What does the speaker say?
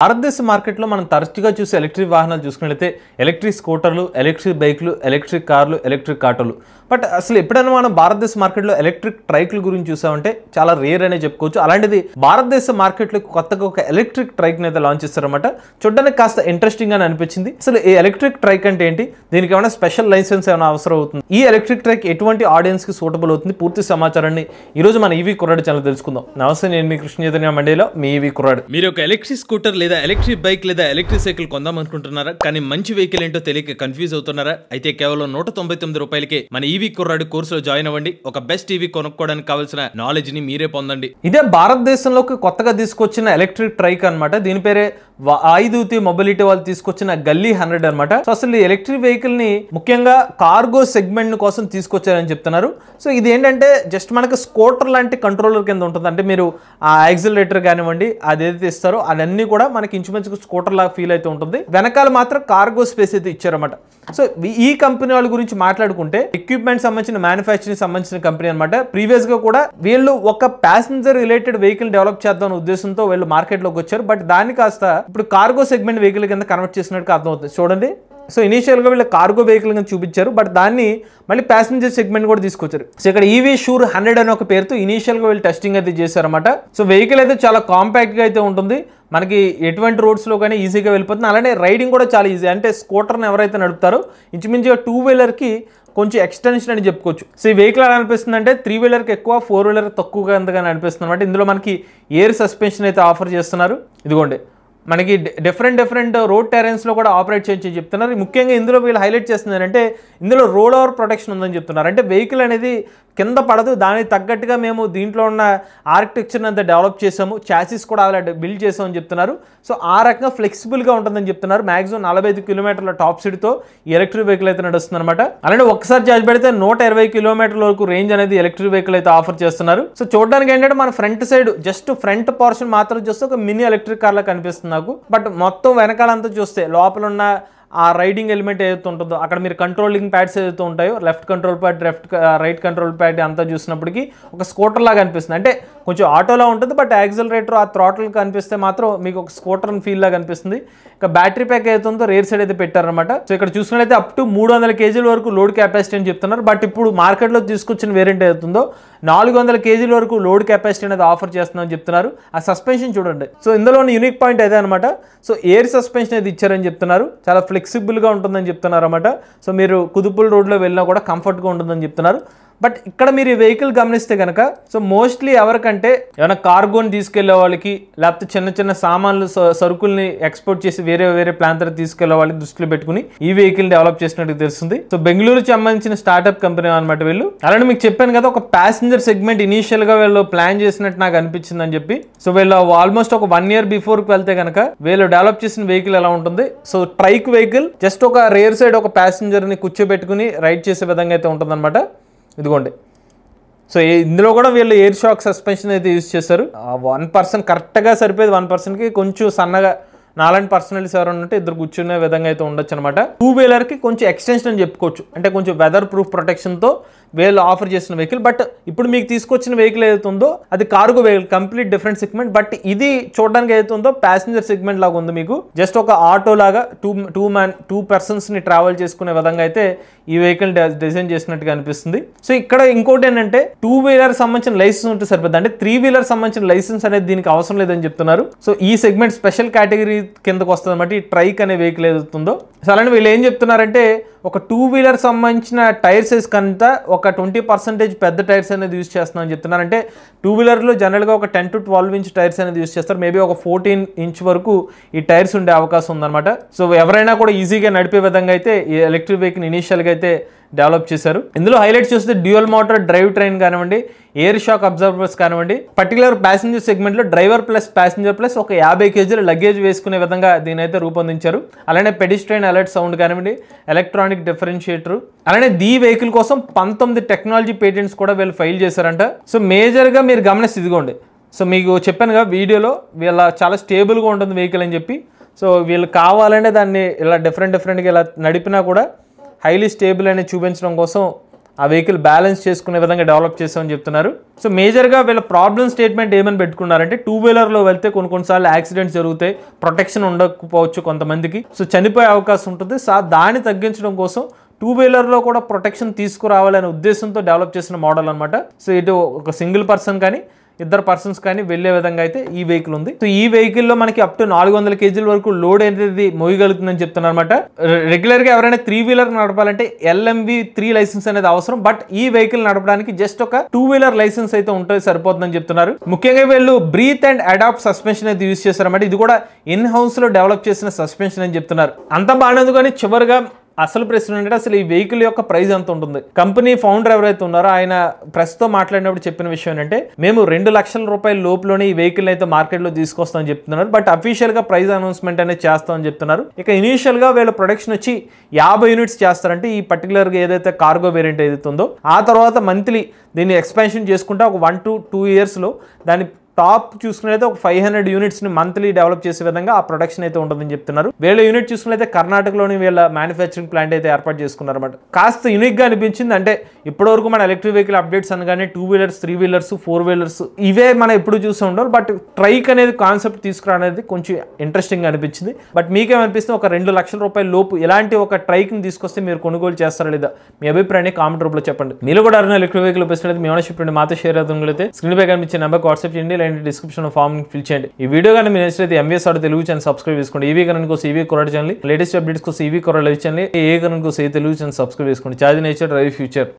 భారతదేశ మార్కెట్లో మనం తరచుగా చూసే ఎలక్ట్రిక్ వాహనాలు చూసుకున్నట్లయితే ఎలక్ట్రిక్ స్కూటర్లు, ఎలక్ట్రిక్ బైక్లు, ఎలక్ట్రిక్ కార్లు, ఎలక్ట్రిక్ ఆటోలు. బట్ అసలు ఎప్పుడైనా మనం భారతదేశ మార్కెట్లో ఎలక్ట్రిక్ ట్రైక్ల గురించి చూసామంటే చాలా రేర్ అనే చెప్పుకోవచ్చు. అలాంటిది భారతదేశ మార్కెట్లో కొత్తగా ఒక ఎలక్ట్రిక్ ట్రైక్ని అయితే లాంచ్ చేస్తారన్నమాట. చూడడానికి కాస్త ఇంట్రెస్టింగ్ అని అనిపించింది. అసలు ఈ ఎలక్ట్రిక్ ట్రైక్ అంటే ఏంటి, దీనికి ఏమైనా స్పెషల్ లైసెన్స్ ఏమైనా అవసరం అవుతుంది, ఈ ఎలక్ట్రిక్ ట్రైక్ ఎటువంటి ఆడియన్స్కి సూటబుల్ అవుతుంది, పూర్తి సమాచారాన్ని ఈరోజు మన ఈవీ కుర్రాడు ఛానల్ తెలుసుకుందాం. నమస్తే, నేను మీ కృష్ణ చైతన్య మండేలో మీ ఈవీ కుర్రాడు. మీరు ఒక ఎలక్ట్రిక్ స్కూటర్ లేదా ఎలక్ట్రిక్ బైక్ లేదా ఎలక్ట్రిక్ సైకిల్ కొందాం అనుకుంటున్నారా? కానీ మంచి వెహికల్ ఏంటో తెలియక కన్ఫ్యూజ్ అవుతున్నారా? అయితే కేవలం 199 రూపాయలకే మన ఈవీ కుర్రాడు కోర్సులో జాయిన్ అవ్వండి. ఒక బెస్ట్ ఈవీ కొనుక్కోవడానికి కావాల్సిన నాలెడ్జ్ ని మీరే పొందండి. ఇదే భారతదేశంలోకి కొత్తగా తీసుకొచ్చిన ఎలక్ట్రిక్ ట్రైక్ అనమాట. దీని పేరే వాయుదూతి మొబిలిటీ వాళ్ళు తీసుకొచ్చిన గల్లీ 100 అనమాట. సో అసలు ఈ ఎలక్ట్రిక్ వెహికల్ ని ముఖ్యంగా కార్గో సెగ్మెంట్ కోసం తీసుకొచ్చారని చెప్తున్నారు. సో ఇది ఏంటంటే జస్ట్ మనకు స్కూటర్ లాంటి కంట్రోలర్ కింద ఉంటుంది. అంటే మీరు ఆ యాక్సిలరేటర్ కానివ్వండి, అది ఏదైతే ఇస్తారో అదన్నీ కూడా మనకి ఇంచుమించుకు స్కూటర్ లాగా ఫీల్ అయితే ఉంటుంది. వెనకాల మాత్రం కార్గో స్పేస్ అయితే ఇచ్చారన్నమాట. సో ఈ కంపెనీ వాళ్ళ గురించి మాట్లాడుకుంటే ఎక్విప్మెంట్ సంబంధించిన మ్యానుఫ్యాక్చరింగ్ సంబంధించిన కంపెనీ అనమాట. ప్రీవియస్ గా కూడా వీళ్ళు ఒక ప్యాసింజర్ రిలేటెడ్ వెహికల్ డెవలప్ చేద్దాం అనే ఉద్దేశంతో వీళ్ళు మార్కెట్ లోకి వచ్చారు. బట్ దాన్ని కాస్త ఇప్పుడు కార్గో సెగ్మెంట్ వెహికల్ కింద కన్వర్ట్ చేసినట్టు అర్థమవుతుంది. చూడండి, సో ఇనీషియల్ గా వీళ్ళు కార్గో వెహికల్ కింద చూపించారు, బట్ దాన్ని మళ్ళీ ప్యాసింజర్ సెగ్మెంట్ కూడా తీసుకొచ్చారు. సో ఇక్కడ ఈవీ షూర్ 100 అనే ఒక పేరుతో ఇనీషియల్ గా వీళ్ళు టెస్టింగ్ అయితే చేశారన్నమాట. సో వెహికల్ అయితే చాలా కాంపాక్ట్ గా అయితే ఉంటుంది. మనకి ఎటువంటి రోడ్స్ లో కానీ ఈజీగా వెళ్ళిపోతుంది. అలానే రైడింగ్ కూడా చాలా ఈజీ. అంటే స్కూటర్ని ఎవరైతే నడుపుతారో ఇంచుమించుగా 2 వీలర్కి కొంచెం ఎక్స్టెన్షన్ అని చెప్పుకోవచ్చు. సో ఈ వెహికల్ ఎలా అనిపిస్తుంది అంటే 3 వీలర్కి ఎక్కువ, 4 వీలర్ తక్కువగా ఎంతగానే అనిపిస్తుంది అనమాట. ఇందులో మనకి ఎయిర్ సస్పెన్షన్ అయితే ఆఫర్ చేస్తున్నారు. ఇదిగోండి, మనకి డిఫరెంట్ రోడ్ టెరెన్స్లో కూడా ఆపరేట్ చేయొచ్చు చెప్తున్నారు. ముఖ్యంగా ఇందులో వీళ్ళు హైలైట్ చేస్తున్నారు అంటే ఇందులో రోడ్ ఓవర్ ప్రొటెక్షన్ ఉందని చెప్తున్నారు. అంటే వెహికల్ అనేది కింద పడదు, దానికి తగ్గట్టుగా మేము దీంట్లో ఉన్న ఆర్కిటెక్చర్ని అంతా డెవలప్ చేసాము, చాసిస్ కూడా అలా బిల్డ్ చేసామని చెప్తున్నారు. సో ఆ రకంగా ఫ్లెక్సిబుల్గా ఉంటుందని చెప్తున్నారు. మ్యాక్సిమం 45 కిలోమీటర్ల టాప్ స్పీడ్తో ఈ ఎలక్ట్రిక్ వెహికల్ అయితే నడుస్తుంది అనమాట. అలానే ఒక్కసారి ఛార్జ్ పెడితే 120 కిలోమీటర్ల వరకు రేంజ్ అనేది ఎలక్ట్రిక్ వెహికల్ అయితే ఆఫర్ చేస్తున్నారు. సో చూడడానికి ఏంటంటే మన front side just front portion మాత్రం చూస్తే ఒక మినీ ఎలక్ట్రిక్ కార్లా కనిపిస్తుంది నాకు. బట్ మొత్తం వెనకాలంతా చూస్తే లోపల ఉన్న ఆ రైడింగ్ ఎలిమెంట్ ఏదైతే ఉంటుందో అక్కడ మీరు కంట్రోలింగ్ ప్యాడ్స్ ఏదైతే ఉంటాయో, left control pad, right control pad అంతా చూసినప్పటికీ ఒక స్కూటర్ లాగా అనిపిస్తుంది. అంటే కొంచెం ఆటోలా ఉంటుంది, బట్ యాక్సిలరేటర్ ఆ థ్రాటిల్ కనిపిస్తే మాత్రం మీకు ఒక స్కూటర్ ఫీల్ లాగా అనిపిస్తుంది. ఇక బ్యాటరీ ప్యాక్ ఏదైతే ఉందో రేర్ సైడ్ అయితే పెట్టారనమాట. సో ఇక్కడ చూసుకున్నట్లయితే అప్ టు 300 కేజీల వరకు లోడ్ కెపాసిటీ అని చెప్తున్నారు. బట్ ఇప్పుడు మార్కెట్లో తీసుకొచ్చిన వేరియంట్ ఏదైతుందో 400 కేజీల వరకు లోడ్ కెపాసిటీ అనేది ఆఫర్ చేస్తున్నామని చెప్తున్నారు. ఆ సస్పెన్షన్ చూడండి. సో ఇందులోని యూనిక్ పాయింట్ అదే అనమాట. సో ఎయిర్ సస్పెన్షన్ అయితే ఇచ్చారని చెప్తున్నారు. చాలా ఫ్లెక్సిబుల్గా ఉంటుందని చెప్తున్నారు అనమాట. సో మీరు కుదుపుల రోడ్లో వెళ్ళినా కూడా కంఫర్ట్గా ఉంటుందని చెప్తున్నారు. బట్ ఇక్కడ మీరు ఈ వెహికల్ గమనిస్తే కనుక సో మోస్ట్లీ ఎవరికంటే ఏమైనా కార్గోని తీసుకెళ్లే వాళ్ళకి, లేకపోతే చిన్న సామాన్లు సరుకుల్ని ఎక్స్పోర్ట్ చేసి వేరే ప్రాంతాలకు తీసుకెళ్లే వాళ్ళకి దృష్టిలో పెట్టుకుని ఈ వెహికల్ డెవలప్ చేసినట్టు తెలుస్తుంది. సో బెంగళూరుకి సంబంధించిన స్టార్ట్అప్ కంపెనీ అనమాట వీళ్ళు. అలానే మీకు చెప్పాను కదా, ఒక ప్యాసింజర్ సెగ్మెంట్ ఇనీషియల్ గా వీళ్ళు ప్లాన్ చేసినట్టు నాకు అనిపించింది అని చెప్పి. సో వీళ్ళు ఆల్మోస్ట్ ఒక 1 year బిఫోర్ వెళ్తే కనుక వీళ్ళు డెవలప్ చేసిన వెహికల్ ఎలా ఉంటుంది. సో ట్రైక్ వెహికల్ జస్ట్ ఒక రేర్ సైడ్ ఒక ప్యాసింజర్ ని కూర్చోబెట్టుకుని రైడ్ చేసే విధంగా అయితే ఉంటుంది అనమాట. ఇదిగోండి, సో ఇందులో కూడా వీళ్ళు ఎయిర్ షాక్ సస్పెన్షన్ అయితే యూజ్ చేస్తారు. 1% కరెక్ట్గా సరిపోయేది. 1%కి కొంచెం సన్నగా నాలాంటి పర్సనల్స్ ఎవరైనా ఉంటే ఇద్దరు కూర్చునే విధంగా అయితే ఉండొచ్చు అనమాట. 2 వీలర్కి కొంచెం ఎక్స్టెన్షన్ అని చెప్పుకోవచ్చు. అంటే కొంచెం వెదర్ ప్రూఫ్ ప్రొటెక్షన్తో వీళ్ళు ఆఫర్ చేసిన వెహికల్. బట్ ఇప్పుడు మీకు తీసుకొచ్చిన వెహికల్ ఏదైతే ఉందో అది cargo vehicle, complete different segment. But ఇది చూడడానికి ఏదైతే ఉందో ప్యాసింజర్ సెగ్మెంట్ లాగా ఉంది. మీకు జస్ట్ ఒక ఆటో లాగా 2 persons ని ట్రావెల్ చేసుకునే విధంగా అయితే ఈ వెహికల్ డిజైన్ చేసినట్టుగా అనిపిస్తుంది. సో ఇక్కడ ఇంకోటి ఏంటంటే 2 వీలర్ సంబంధించిన లైసెన్స్ ఉంటే సరిపోతుంది. అంటే 3 వీలర్ సంబంధించిన లైసెన్స్ అనేది దీనికి అవసరం లేదని చెప్తున్నారు. సో ఈ సెగ్మెంట్ స్పెషల్ కేటగిరీ కిందకు వస్తుంది అన్నమాట ఈ ట్రైక్ అనే వెహికల్ ఏదవుతుందో. సో అలానే వీళ్ళు ఏం చెప్తున్నారంటే ఒక 2 వీలర్ సంబంధించిన టైర్ సైజ్ కంటే ఒక 20% పెద్ద టైర్స్ అనేది యూజ్ చేస్తున్నామని చెప్తున్నారు. అంటే 2 వీలర్లో జనరల్గా ఒక 10 to 12 inch టైర్స్ అనేది యూజ్ చేస్తారు. మేబీ ఒక 14 inch వరకు ఈ టైర్స్ ఉండే అవకాశం ఉందన్నమాట. సో ఎవరైనా కూడా ఈజీగా నడిపే విధంగా అయితే ఈ ఎలక్ట్రిక్ వెహికల్ ఇనీషియల్గా అయితే డెవలప్ చేశారు. ఇందులో హైలైట్ చూస్తే డ్యూయల్ మోటార్ డ్రైవ్ ట్రైన్ కానివ్వండి, ఎయిర్ షాక్ అబ్జర్వర్స్ కానివ్వండి, పర్టికులర్ ప్యాసింజర్ సెగ్మెంట్లో డ్రైవర్ ప్లస్ ప్యాసింజర్ ప్లస్ ఒక 50 kg లగేజ్ వేసుకునే విధంగా దీని అయితే రూపొందించారు. అలానే పెడిస్ట్రైన్ అలర్ట్ సౌండ్ కానివ్వండి, ఎలక్ట్రానిక్ డిఫరెన్షియేటర్, అలానే ఈ వెహికల్ కోసం 19 టెక్నాలజీ పేటెంట్స్ కూడా వీళ్ళు ఫైల్ చేశారంట. సో మేజర్గా మీరు గమనిస్తే ఇదిగోండి. సో మీకు చెప్పానుగా వీడియోలో వీళ్ళ చాలా స్టేబుల్గా ఉంటుంది వెహికల్ అని చెప్పి. సో వీళ్ళు కావాలనే దాన్ని ఇలా డిఫరెంట్గా ఇలా నడిపినా కూడా హైలీ స్టేబుల్ అనేది చూపించడం కోసం ఆ వెహికల్ బ్యాలెన్స్ చేసుకునే విధంగా డెవలప్ చేసామని చెప్తున్నారు. సో మేజర్గా వీళ్ళ ప్రాబ్లమ్ స్టేట్మెంట్ ఏమని పెట్టుకున్నారంటే, 2-వీలర్లో వెళ్తే కొన్నిసార్లు యాక్సిడెంట్స్ జరుగుతాయి, ప్రొటెక్షన్ ఉండకపోవచ్చు కొంతమందికి, సో చనిపోయే అవకాశం ఉంటుంది. సో దాన్ని తగ్గించడం కోసం 2-వీలర్లో కూడా ప్రొటెక్షన్ తీసుకురావాలనే ఉద్దేశంతో డెవలప్ చేసిన మోడల్ అనమాట. సో ఇటు ఒక సింగిల్ పర్సన్ కానీ ఇద్దరు పర్సన్స్ కానీ వెళ్లే విధంగా అయితే ఈ వెహికల్ ఉంది. సో ఈ వెహికల్లో మనకి అప్ టు 400 kg వరకు లోడ్ అనేది మోయగలుగుతుందని చెప్తున్నారు అనమాట. రెగ్యులర్ గా ఎవరైనా 3-వీలర్ నడపాలంటే LMV3 లైసెన్స్ అనేది అవసరం. బట్ ఈ వెహికల్ నడపడానికి జస్ట్ ఒక 2-వీలర్ లైసెన్స్ అయితే ఉంటే సరిపోతుందని చెప్తున్నారు. ముఖ్యంగా వీళ్ళు బ్రీత్ అండ్ అడాప్ట్ సస్పెన్షన్ అయితే యూజ్ చేస్తారన్నమాట. ఇది కూడా ఇన్ హౌస్ లో డెవలప్ చేసిన సస్పెన్షన్ అని చెప్తున్నారు. అంత బాగానే కానీ చివరిగా అసలు ప్రశ్న ఏంటంటే, అసలు ఈ వెహికల్ యొక్క ప్రైస్ ఎంత ఉంటుంది? కంపెనీ ఫౌండర్ ఎవరైతే ఉన్నారో ఆయన ప్రెస్ తో మాట్లాడినప్పుడు చెప్పిన విషయం ఏంటంటే, మేము 2 లక్షల రూపాయల లోపులోనే ఈ వెహికల్ అయితే మార్కెట్ లో తీసుకొస్తామని చెప్తున్నారు. బట్ అఫీషియల్ గా ప్రైస్ అనౌన్స్మెంట్ అనేది చేస్తామని చెప్తున్నారు. ఇక ఇనీషియల్ గా వీళ్ళ ప్రొడక్షన్ వచ్చి 50 యూనిట్స్ చేస్తారంటే, ఈ పర్టికులర్ గా ఏదైతే కార్గో వేరియంట్ ఏదైతే ఉందో, ఆ తర్వాత మంత్లీ దీన్ని ఎక్స్పాన్షన్ చేసుకుంటే ఒక 1 to 2 years లో దాని టాప్ చూసుకున్నైతే ఒక 500 యూనిట్స్ ని మంత్లీ డెవలప్ చేసే విధంగా ఆ ప్రొడక్షన్ అయితే ఉంటుందని చెప్తున్నారు. వీళ్ళ యూనిట్ చూసుకున్నైతే కర్ణాటకలోని వీళ్ళ మ్యానుఫ్యాక్చరింగ్ ప్లాంట్ అయితే ఏర్పాటు చేసుకున్నారు అనమాట. కాస్త యూనిక్ గా అనిపించింది. అంటే ఇప్పటివరకు మన ఎలక్ట్రిక్ వెహికల్ అప్డేట్స్ అనగానే 2-వీలర్స్, 3-వీలర్స్, 4-వీలర్స్ ఇవే మనం ఎప్పుడు చూస్తూ ఉండాలి. బట్ ట్రైక్ అనేది కాన్సెప్ట్ తీసుకురావడానికి కొంచెం ఇంట్రెస్టింగ్ గా అనిపించింది. బట్ మీకేమనిపిస్తుంది? ఒక 2 లక్షల రూపాయల లోపు ఇలాంటి ఒక ట్రైక్ ని తీసుకొస్తే మీరు కొనుగోలు చేస్తారా లేదా? మీ అభిప్రాయాన్ని కామెంట్ రూపంలో చెప్పండి. మీరు కూడా ఎలక్ట్రిక్ వెహికల్ ఉపయోగించినట్లయితే మీ ఓనర్షిప్ మాతో షేర్ అవుతుంది. స్క్రీన్ పై కనిపించే నెంబర్కి వాట్సాప్ చేయండి, డిస్క్రిప్షన్ ఫామ్ ఫిల్ చేయండి. ఈ వీడియో కానీ మీరు నచ్చినట్లయితే MVS Auto Telugu channel subscribe చేసుకోండి. ఈవీ కరెంట్ కోసం ఈవీ కొరడ్ ఛానల్, లేటెస్ట్ అప్డేట్స్ కోసం ఈవీ కొరడ్ లైవ్ ఛానల్, ఏ కరెంట్ కోసం తెలుగు ఛానల్ సబ్స్క్రైబ్ చేసుకోండి. Charge nature drive future.